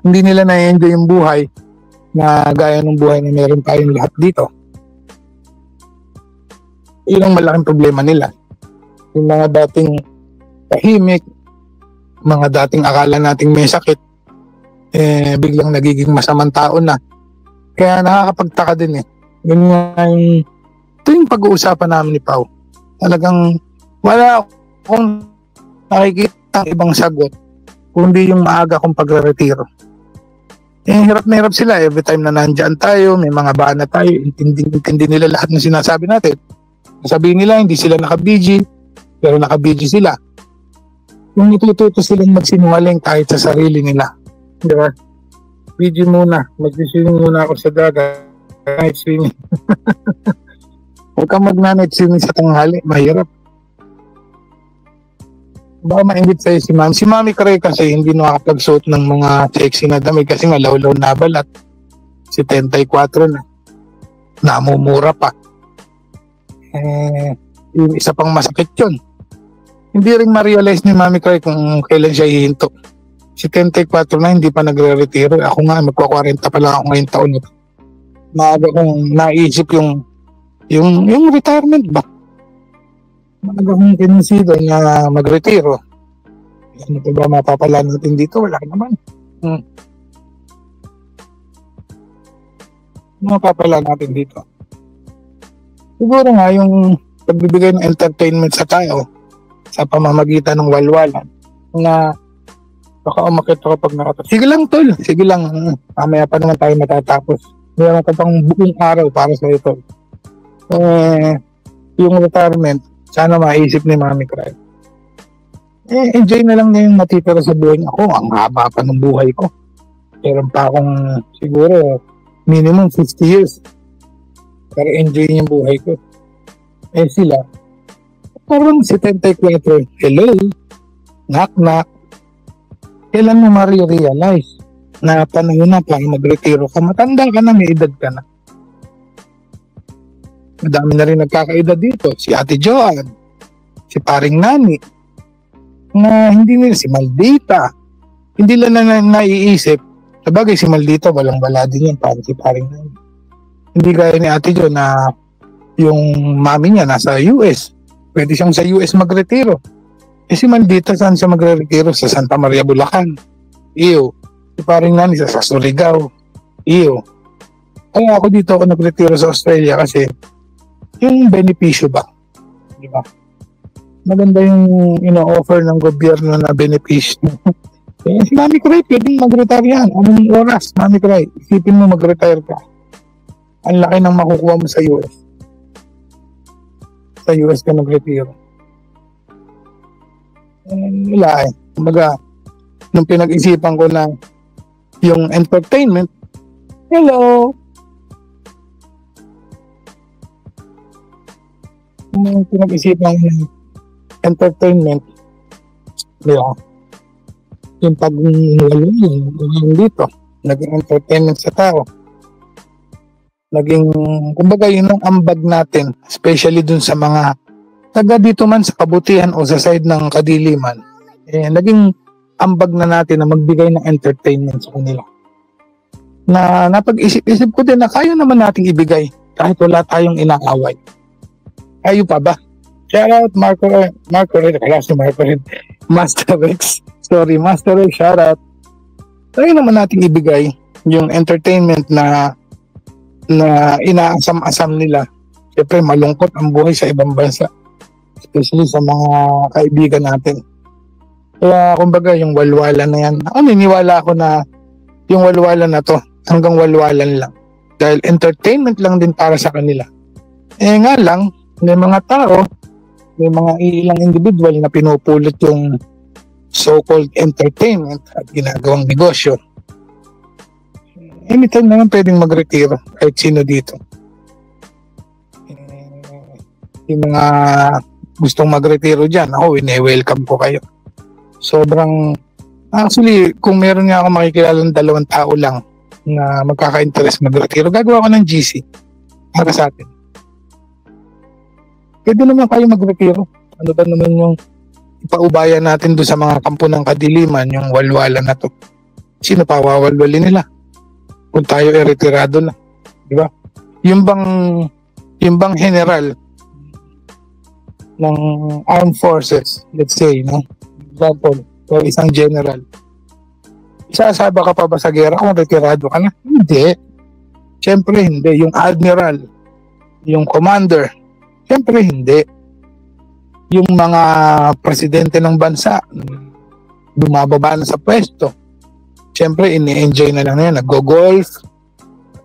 hindi nila na-enjoy yung buhay na gaya ng buhay na meron tayong lahat dito. Yun ang malaking problema nila. Yung mga dating tahimik, mga dating akala nating may sakit, biglang nagiging masamang tao na. Kaya nakakapagtaka din eh. Yun nga ito yung pag-uusapan namin ni Pao. Talagang wala akong nakikita ibang sagot kundi yung maaga kong pagre-retiro. Hirap na hirap sila every time na nandyan tayo, may mga bana tayo, intindi nila lahat ng sinasabi natin. Sabihin nila hindi sila naka-BG, pero naka-BG sila. Yung itututo silang magsinungaling kahit sa sarili nila. Di ba? BG muna, mag-swimming muna ako sa dagat, night swimming. Huwag kang mag-night swimming sa tanghali, mahirap. Baka maingit sa'yo si Mami. Si Mami Cray kasi hindi nakakapagsuot ng mga sexy na damit kasi nga lawlaw na balat. Si 34 na. Namumura pa. Yung isa pang masakit yun. Hindi rin ma-realize ni Mami Cray kung kailan siya hihinto. Si 34 na hindi pa nagre-retiro. Ako nga, magpa-40 pa lang ako ngayong taon nito. Maaga kong naisip yung retirement ba? Maaga kong kinonsider na mag-retiro. Ano pa ba mapapala natin dito? Wala naman. Mapapala natin dito. Siguro nga yung pagbibigay ng entertainment sa tao sa pamamagitan ng walwalan na baka umakit ako pag nakatapos. Sige lang tol, sige lang. Mamaya pa naman tayo matatapos. Mayroon ka pang buong araw para sa ito. Yung retirement, sana maisip ni Mami Cray. Enjoy na lang na yung natitira sa buhay niya. Ako, ang haba pa ng buhay ko. Meron pa akong siguro minimum 50 years para enjoy yung buhay ko. Sila, parang 74, hello, knock. Kailan mo ma-realize na panahon na para mag-retiro ka? Matanda ka na, may edad ka na. Madami na rin nagkakaedad dito. Si Ate Joan, si Paring Nani, na hindi nila, si Maldita. Hindi lang na naiisip. Sabagay si Maldita, walang-wala din yan, parang si Paring Nani. Hindi gaya ni Ate Jo na yung mami niya nasa US. Pwede siyang sa US magretiro. Si Maldita, saan siya magre-retiro? Sa Santa Maria, Bulacan. Iyo. Si Paring Nani sa Surigao. Iyo. Kaya ako dito ako nagretiro sa Australia kasi yung benepisyo ba? Di ba? Maganda yung ino-offer ng gobyerno na benepisyo. Si Mami Cray, pwedeng mag-retire yan. Anong oras, Mami Cray? Isipin mo mag-retire ka. Ang laki ng makukuha mo sa US. Sa US ka nag-retiro. Wala eh. Kumbaga, nung pinag-isipan ko na yung entertainment, hello! Nung pinag-isipan ko ng entertainment, yung pag-walong dito, naging entertainment sa tao. Naging, kumbaga yun ang ambag natin, especially dun sa mga taga dito man sa kabutihan o sa side ng kadiliman, naging ambag na natin na magbigay ng entertainment sa kanila. Na napag-isip-isip ko din na kaya naman nating ibigay kahit wala tayong inaaway. Kayo pa ba? Shout out Marco Red, Master Rex. Sorry, Master Rex, shout out. Kaya naman nating ibigay yung entertainment na inaasam-asam nila. Siyempre malungkot ang buhay sa ibang bansa. Especially sa mga kaibigan natin. Kaya kumbaga yung walwalan na yan, niniwala ako na yung walwalan na to hanggang walwalan lang. Dahil entertainment lang din para sa kanila. Nga lang, may mga tao, may mga ilang individual na pinupulot yung so-called entertainment at ginagawang negosyo. Anytime naman pwedeng magretiro kahit sino dito. Yung mga gustong magretiro dyan, ako, welcome ko kayo. Actually, kung meron nga ako makikilalang 2 tao lang na magkaka-interest magretiro, gagawa ko ng GC para sa atin. Pwede naman kayo magretiro. Ano ba naman yung ipaubayan natin doon sa mga kampo ng kadiliman, yung walwala na to. Sino pa wawalwali nila? Kung tayo retirado na. Di ba? Yung bang general ng armed forces, let's say, no? Example, o isang general. Isasaba ka pa ba sa gera kung retirado ka na? Hindi. Siyempre hindi. Yung admiral, yung commander, siyempre hindi. Yung mga presidente ng bansa, bumababa na sa pwesto, siyempre ini-enjoy na lang yan. Nag-golf,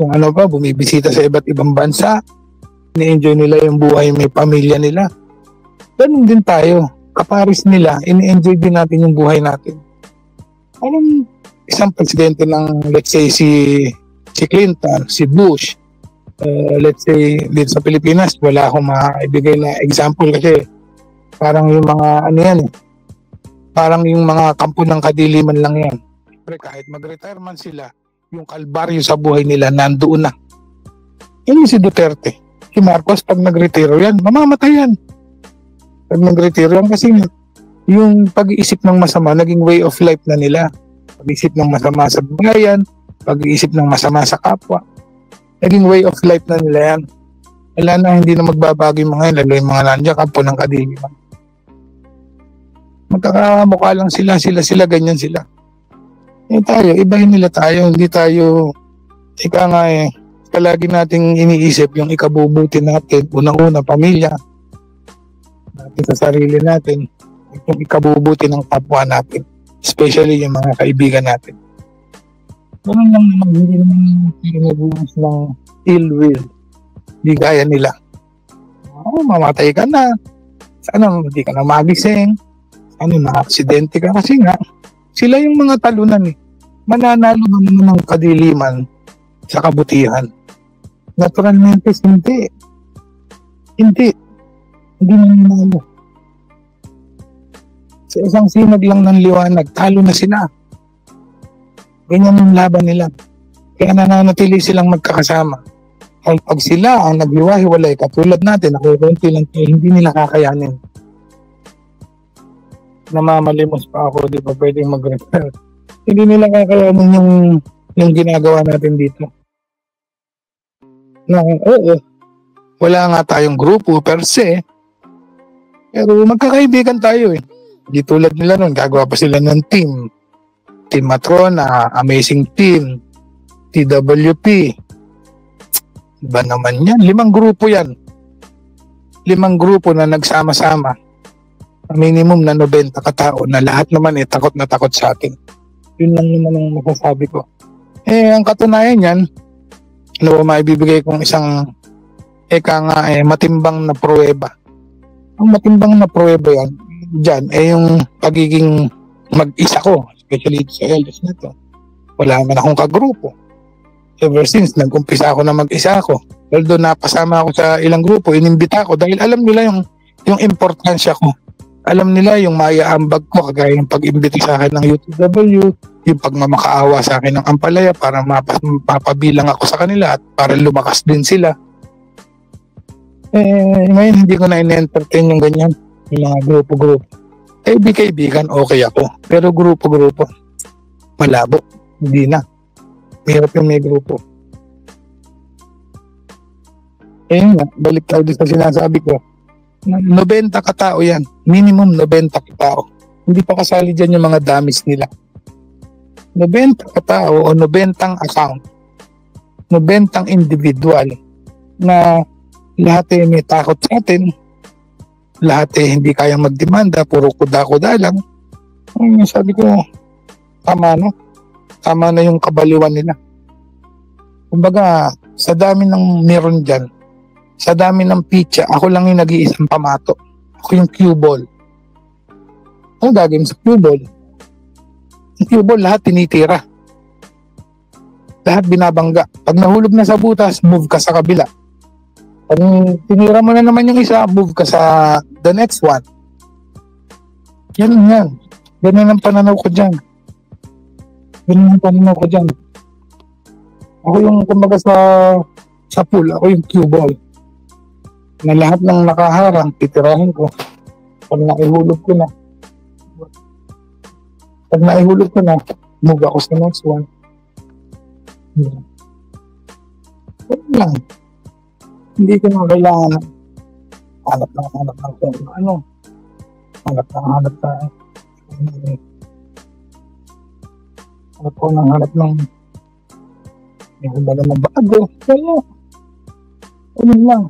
kung ano pa, bumibisita sa iba't ibang bansa, ini-enjoy nila yung buhay, may pamilya nila. Ganun din tayo. Kaparis nila, ini-enjoy din natin yung buhay natin. Anong isang presidente ng, let's say, si Clinton, si Bush, let's say, dito sa Pilipinas, wala akong maibigay na example kasi parang yung mga, ano yan, parang yung mga kampo ng kadiliman lang yan. Pero kahit mag-retire man sila, yung kalbaryo sa buhay nila nandoon na. Yun si Duterte. Si Marcos, pag nag-retiro yan, mamamatay yan. Pag nag-retiro yan, kasi yung pag-iisip ng masama, naging way of life na nila. Pag-iisip ng masama sa bayan, pag-iisip ng masama sa kapwa, naging way of life na nila yan. Wala na, hindi na magbabago yung mga yan, lalo yung mga nandiyan, kampo ng kadiliman. Magkakamukha lang sila, ganyan sila. Tayo, ibahin nila tayo, hindi tayo, ika nga palagi nating iniisip yung ikabubuti natin, unang-una, pamilya, natin sa sarili natin, yung ikabubuti ng kapwa natin, especially yung mga kaibigan natin. Ganun lang naman, hindi naman pinag-uwas ng ill will, hindi gaya nila. Mamatay ka na, sana hindi ka na magising, na-aksidente ka, kasi nga, sila yung mga talunan Mananalo ba naman ng kadiliman sa kabutihan? Naturalmente, hindi. Hindi mananalo. Sa isang sinag lang ng liwanag, talo na sila. Ganyan yung laban nila. Kaya nananatili silang magkakasama. Kahit pag sila ang naghiwa-hiwalay, katulad natin, nakukunti lang kayo, hindi nila kakayanin. Namamalimos pa ako, di ba pwedeng mag-refer. Hindi nila kakayanin yung ginagawa natin dito. Oo, wala nga tayong grupo per se, pero magkakaibigan tayo Di tulad nila nun, gagawa pa sila ng team. Team Matrona, Amazing Team, TWP. Iba naman yan. 5 grupo yan. 5 grupo na nagsama-sama. Minimum na 90 katao na lahat naman takot na takot sa atin. Yun lang naman ang masasabi ko. Ang katunayan yan, maibibigay kong isang matimbang na pruweba. Ang matimbang na pruweba yan, dyan, yung pagiging mag-isa ko, especially sa LS na to. Wala man akong kagrupo. Ever since, nag-umpisa ako na mag-isa ako. Although napasama ako sa ilang grupo, inimbita ko dahil alam nila yung importansya ko. Alam nila yung maiaambag ko, kagaya yung pag-imbita sa akin ng UTW, yung pagmamakaawa sa akin ng Ampalaya para mapabilang ako sa kanila at para lumakas din sila. Ngayon hindi ko na in-entertain yung ganyan, yung mga grupo-grupo. Kaibigan, okay ako. Pero grupo-grupo, malabo. Hindi na. Mahirap yung may grupo. Balik tayo sa sinasabi ko. 90 katao yan. Minimum 90 katao. Hindi pa kasali dyan yung mga damis nila. 90 katao o 90 account. 90 individual na lahat may takot sa atin. Lahat hindi kayang magdemanda. Puro kuda-kuda lang. Sabi ko, tama no? Tama na yung kabaliwan nila. Kumbaga, sa dami ng meron dyan, sa dami ng pitcha, ako lang yung nag-iisang pamato. Ako yung cue ball. Ang gagawin sa cue ball? Yung cue ball, lahat tinitira. Lahat binabangga. Pag nahulog na sa butas, move ka sa kabila. Pag tinira mo na naman yung isa, move ka sa the next one. Yan. Ganun ang pananaw ko dyan. Ako yung kumbaga sa pool, ako yung cue ball. Na lahat ng nakaharang, titirahin ko. Pag naihulog ko na, move ako sa next one. Yan lang. Hindi ko na kailangan hanap ng kung ano. Hanap ng yung kumbaga ng bago. Kaya, ano lang.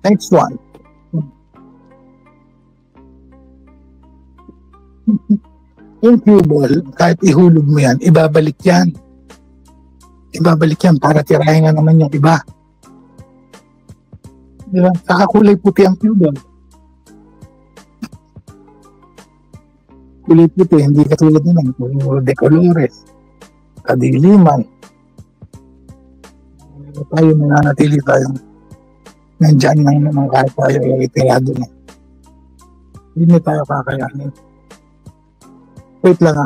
Next one. Yung cue ball, kahit ihulog mo yan, ibabalik yan. Ibabalik yan para tirahin na naman yung iba. Diba? Saka kulay puti ang cue ball. Kulay puti, hindi katulad naman. Puro de colores. Kadiliman. Tayo nananatili tayo. Nandiyan lang naman kahit tayo itirado na. Hindi tayo kakayanin. Wait lang